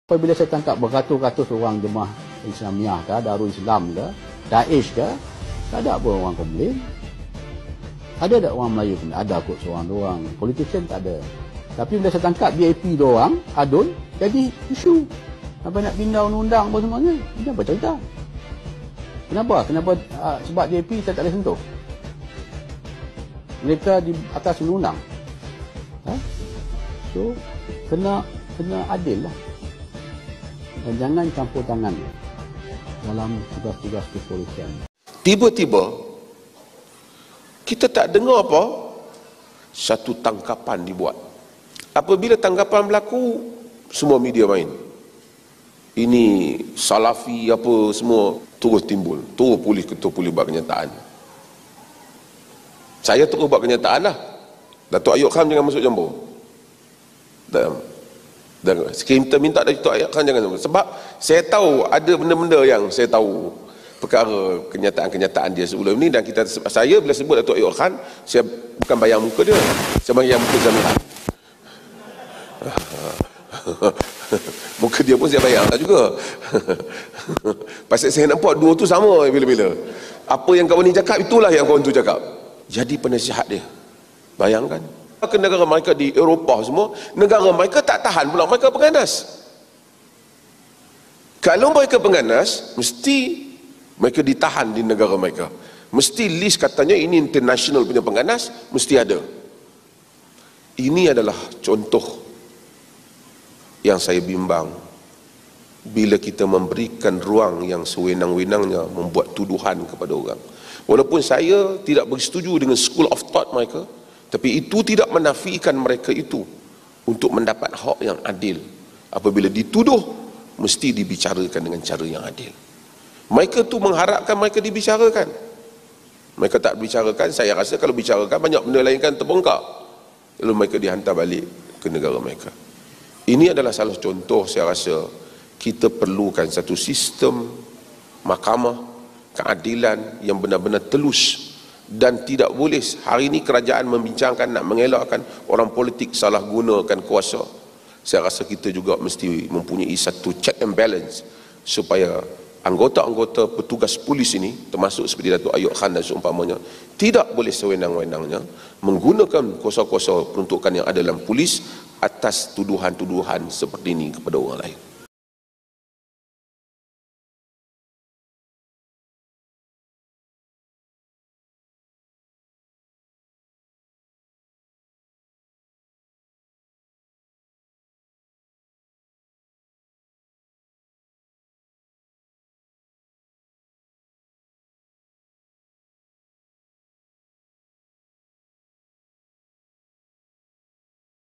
Apabila saya tangkap beratus-ratus orang jemaah Islamiah ke, Darul Islam ke, Daesh ke, tak ada pun orang komplain. Ada tak orang Melayu komplain? Ada kot seorang-orang. Politician tak ada. Tapi bila saya tangkap VIP doang, adun, jadi isu. Sampai nak pindah undang-undang apa semuanya. Ini apa cerita? Kenapa? Sebab VIP saya tak boleh sentuh. Mereka di atas undang-undang. So, kena adil lah. Dan jangan campur tangan dalam tugas-tugas kepolisian. Tiba-tiba kita tak dengar apa, satu tangkapan dibuat. Apabila tangkapan berlaku, semua media main. Ini Salafi apa semua terus timbul. Terus ketua polis buat kenyataan. Saya terus buat kenyataan lah. Datuk Ayub Khan jangan masuk campur. Dan kita minta dari Datuk Ayub Khan jangan campur. Sebab saya tahu ada benda-benda yang saya tahu perkara kenyataan-kenyataan dia sebelum ni, dan saya bila sebut Datuk Ayub Khan, saya bukan bayang muka dia, saya bayang muka Zamihan. Muka dia pun saya bayang tak juga. Pasal saya nampak dua tu sama bila-bila. Apa yang kawan ni cakap, itulah yang kawan tu cakap. Jadi penasihat dia, bayangkan ke negara mereka di Eropah semua, negara mereka tak tahan pula mereka penganas. Kalau mereka penganas, mesti mereka ditahan di negara mereka. Mesti list katanya ini international punya penganas, mesti ada. Ini adalah contoh yang saya bimbang bila kita memberikan ruang yang sewenang-wenangnya membuat tuduhan kepada orang. Walaupun saya tidak bersetuju dengan school of thought mereka, tapi itu tidak menafikan mereka itu untuk mendapat hak yang adil. Apabila dituduh, mesti dibicarakan dengan cara yang adil. Mereka tu mengharapkan mereka dibicarakan. Mereka tak bicarakan, saya rasa kalau bicarakan banyak benda lain kan terbongkar. Lalu mereka dihantar balik ke negara mereka. Ini adalah salah contoh saya rasa kita perlukan satu sistem mahkamah keadilan yang benar-benar telus. Dan tidak boleh hari ini kerajaan membincangkan nak mengelakkan orang politik salah gunakan kuasa. Saya rasa kita juga mesti mempunyai satu check and balance supaya anggota-anggota petugas polis ini, termasuk seperti Datuk Ayub Khan dan seumpamanya, tidak boleh sewenang-wenangnya menggunakan kuasa-kuasa peruntukan yang ada dalam polis atas tuduhan-tuduhan seperti ini kepada orang lain.